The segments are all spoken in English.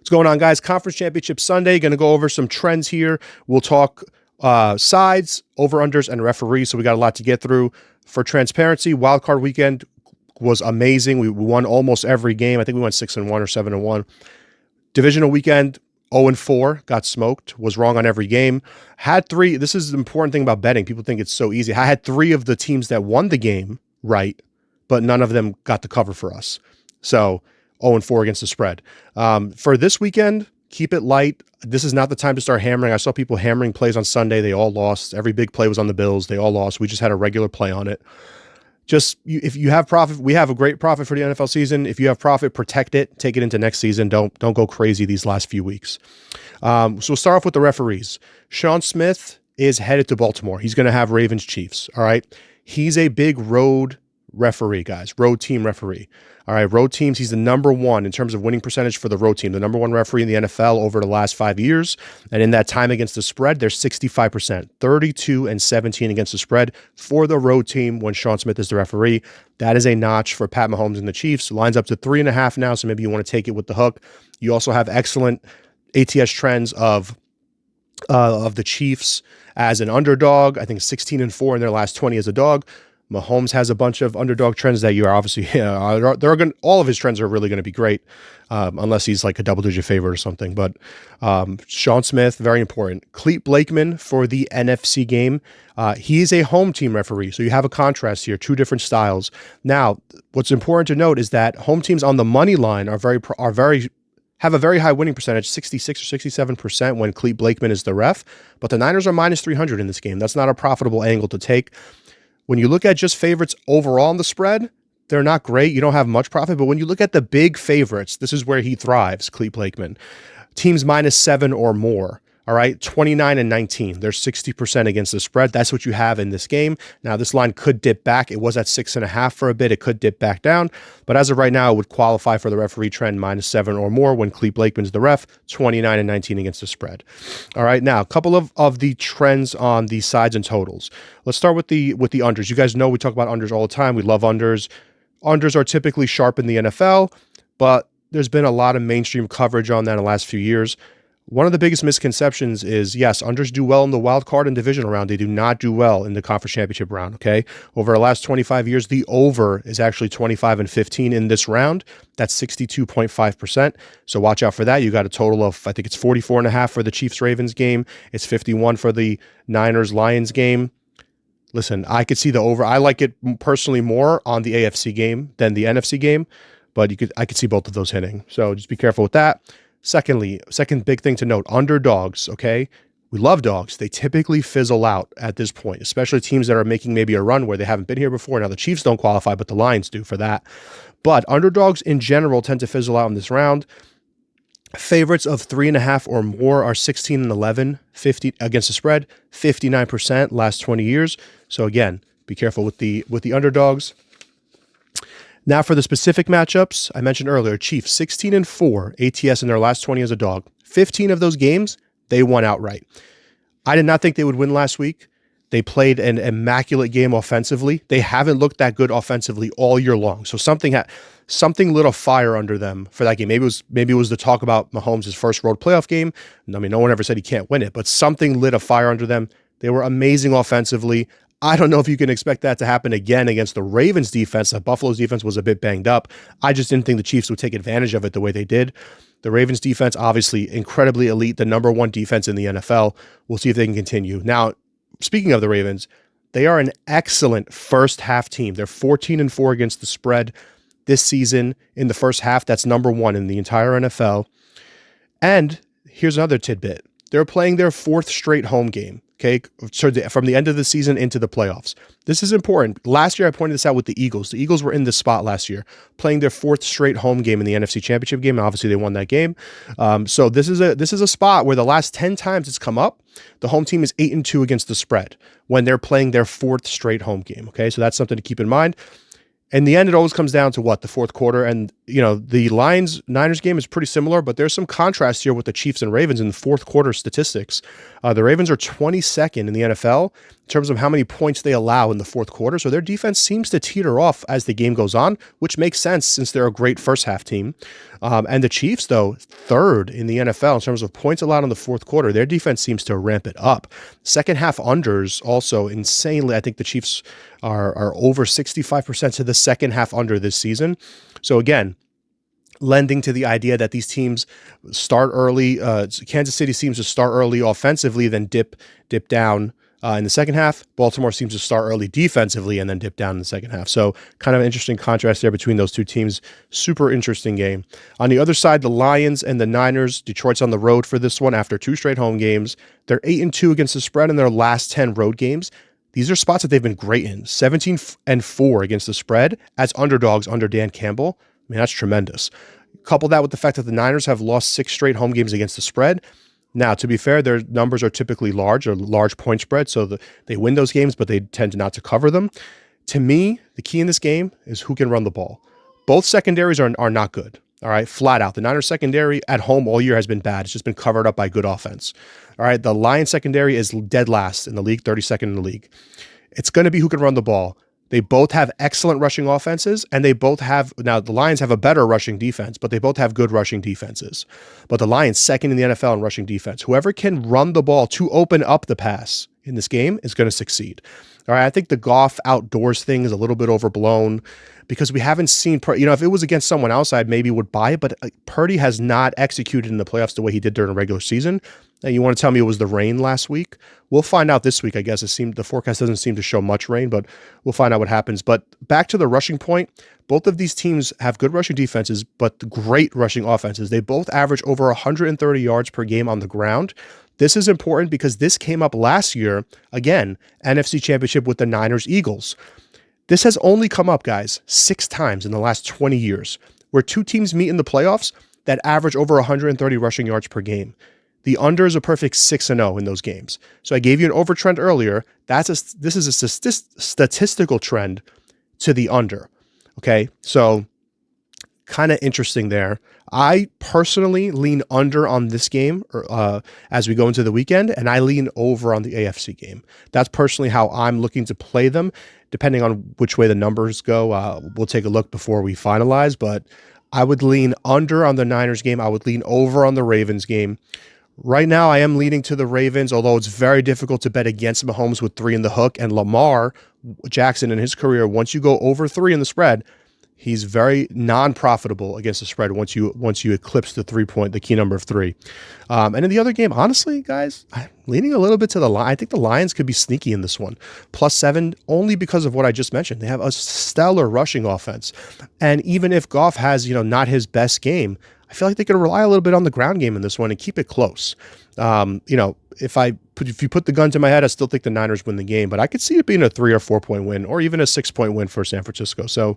What's going on, guys? Conference Championship Sunday. Going to go over some trends here. We'll talk sides, over-unders, and referees, so we got a lot to get through. For transparency, wildcard weekend was amazing. We won almost every game. I think we went 6-1 or 7-1. Divisional weekend, 0-4, got smoked, was wrong on every game. Had three, this is the important thing about betting. People think it's so easy. I had three of the teams that won the game right, but none of them got the cover for us. So 0-4 against the spread. For this weekend, keep it light. This is not the time to start hammering. I saw people hammering plays on Sunday. They all lost. Every big play was on the Bills. They all lost. We just had a regular play on it. If you have profit, we have a great profit for the NFL season. If you have profit, protect it. Take it into next season. Don't go crazy these last few weeks. So we'll start off with the referees. Sean Smith is headed to Baltimore. He's going to have Ravens Chiefs. All right. He's a big road referee, guys. Road team referee. All right. Road teams. He's the number one in terms of winning percentage for the road team. The number one referee in the NFL over the last 5 years. And in that time against the spread, they're 65%, 32-17 against the spread for the road team when Sean Smith is the referee. That is a notch for Pat Mahomes and the Chiefs. Lines up to 3.5 now. So maybe you want to take it with the hook. You also have excellent ATS trends of the Chiefs as an underdog. I think 16-4 in their last 20 as a dog. Mahomes has a bunch of underdog trends that you are obviously, all of his trends are really going to be great, unless he's like a double-digit favorite or something. But Sean Smith, very important. Clete Blakeman for the NFC game. He's a home team referee, so you have a contrast here, two different styles. Now, what's important to note is that home teams on the money line have a very high winning percentage, 66 or 67% when Clete Blakeman is the ref. But the Niners are minus 300 in this game. That's not a profitable angle to take. When you look at just favorites overall on the spread, they're not great. You don't have much profit. But when you look at the big favorites, this is where he thrives, Clete Blakeman. Teams -7 or more. All right, 29-19. They're 60% against the spread. That's what you have in this game. Now, this line could dip back. It was at 6.5 for a bit. It could dip back down. But as of right now, it would qualify for the referee trend -7 or more when Clete Blakeman's the ref, 29-19 against the spread. All right, now, a couple of the trends on the sides and totals. Let's start with the unders. You guys know we talk about unders all the time. We love unders. Unders are typically sharp in the NFL, but there's been a lot of mainstream coverage on that in the last few years. One of the biggest misconceptions is, yes, unders do well in the wild card and divisional round. They do not do well in the conference championship round, okay? Over the last 25 years, the over is actually 25-15 in this round. That's 62.5%. So watch out for that. You got a total of, I think it's 44.5 for the Chiefs-Ravens game. It's 51 for the Niners-Lions game. Listen, I could see the over. I like it personally more on the AFC game than the NFC game, but I could see both of those hitting. So just be careful with that. Secondly, second big thing to note, underdogs, okay? We love dogs. They typically fizzle out at this point, especially teams that are making maybe a run where they haven't been here before. Now, the Chiefs don't qualify, but the Lions do for that. But underdogs in general tend to fizzle out in this round. Favorites of 3.5 or more are 16-11, 50 against the spread, 59% last 20 years. So again, be careful with the underdogs. Now for the specific matchups, I mentioned earlier, Chiefs 16-4 ATS in their last 20 as a dog. 15 of those games, they won outright. I did not think they would win last week. They played an immaculate game offensively. They haven't looked that good offensively all year long. So something lit a fire under them for that game. Maybe it was the talk about Mahomes' first road playoff game. I mean, no one ever said he can't win it, but something lit a fire under them. They were amazing offensively. I don't know if you can expect that to happen again against the Ravens defense. Buffalo's defense was a bit banged up. I just didn't think the Chiefs would take advantage of it the way they did. The Ravens defense, obviously incredibly elite, the number one defense in the NFL. We'll see if they can continue. Now, speaking of the Ravens, they are an excellent first half team. They're 14-4 against the spread this season in the first half. That's number one in the entire NFL. And here's another tidbit. They're playing their fourth straight home game. Okay, so from the end of the season into the playoffs. This is important. Last year, I pointed this out with the Eagles. The Eagles were in this spot last year, playing their fourth straight home game in the NFC Championship game. Obviously, they won that game. So this is a spot where the last 10 times it's come up, the home team is 8-2 against the spread when they're playing their fourth straight home game. Okay, so that's something to keep in mind. In the end, it always comes down to what? The fourth quarter. And, you know, the Lions-Niners game is pretty similar, but there's some contrast here with the Chiefs and Ravens in the fourth quarter statistics. The Ravens are 22nd in the NFL in terms of how many points they allow in the fourth quarter. So their defense seems to teeter off as the game goes on, which makes sense since they're a great first half team. And the Chiefs, though, third in the NFL in terms of points allowed in the fourth quarter. Their defense seems to ramp it up. Second half unders also insanely. I think the Chiefs are over 65% to the second half under this season. So again, lending to the idea that these teams start early. Kansas City seems to start early offensively, then dip down in the second half. Baltimore seems to start early defensively and then dip down in the second half. So kind of an interesting contrast there between those two teams. Super interesting game. On the other side, the Lions and the Niners. Detroit's on the road for this one after 2 straight home games. They're 8-2 against the spread in their last 10 road games. These are spots that they've been great in. 17-4 against the spread as underdogs under Dan Campbell. I mean, that's tremendous. Couple that with the fact that the Niners have lost 6 straight home games against the spread. Now, to be fair, their numbers are typically large or large point spread, so they win those games, but they tend not to cover them. To me, the key in this game is who can run the ball. Both secondaries are not good. All right, flat out. The Niners secondary at home all year has been bad. It's just been covered up by good offense. All right, the Lions secondary is dead last in the league, 32nd in the league. It's going to be who can run the ball. They both have excellent rushing offenses, and they both have, now the Lions have a better rushing defense, but they both have good rushing defenses. But the Lions second in the NFL in rushing defense. Whoever can run the ball to open up the pass in this game is going to succeed. All right, I think the Goff outdoors thing is a little bit overblown because we haven't seen, if it was against someone else, I maybe would buy it, but Purdy has not executed in the playoffs the way he did during the regular season. And you want to tell me it was the rain last week? We'll find out this week, I guess. The forecast doesn't seem to show much rain, but we'll find out what happens. But back to the rushing point, both of these teams have good rushing defenses, but great rushing offenses. They both average over 130 yards per game on the ground. This is important because this came up last year, again, NFC Championship with the Niners-Eagles. This has only come up, guys, 6 times in the last 20 years, where 2 teams meet in the playoffs that average over 130 rushing yards per game. The under is a perfect 6-0 in those games. So I gave you an over trend earlier. This is a statistical trend to the under. Okay, so kind of interesting there. I personally lean under on this game as we go into the weekend, and I lean over on the AFC game. That's personally how I'm looking to play them. Depending on which way the numbers go, we'll take a look before we finalize, but I would lean under on the Niners game. I would lean over on the Ravens game. Right now, I am leaning to the Ravens, although it's very difficult to bet against Mahomes with 3 in the hook. And Lamar Jackson in his career, once you go over 3 in the spread, he's very non-profitable against the spread once you eclipse the key number of 3. And in the other game, honestly, guys, I'm leaning a little bit to the line. I think the Lions could be sneaky in this one. +7, only because of what I just mentioned. They have a stellar rushing offense. And even if Goff has, not his best game, I feel like they could rely a little bit on the ground game in this one and keep it close. If you put the gun to my head, I still think the Niners win the game, but I could see it being a 3 or 4 point win or even a 6-point win for San Francisco. So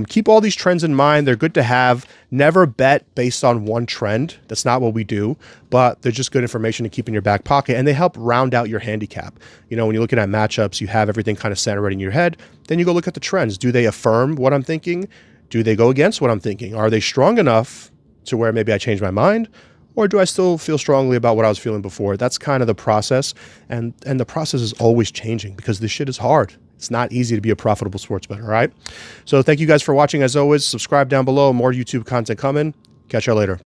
keep all these trends in mind. They're good to have. Never bet based on one trend. That's not what we do, but they're just good information to keep in your back pocket, and they help round out your handicap. When you're looking at matchups, you have everything kind of centered in your head. Then you go look at the trends. Do they affirm what I'm thinking? Do they go against what I'm thinking? Are they strong enough to where maybe I change my mind, or do I still feel strongly about what I was feeling before? That's kind of the process, and the process is always changing because this shit is hard. It's not easy to be a profitable sports bettor, all right? So thank you guys for watching. As always, subscribe down below. More YouTube content coming. Catch y'all later.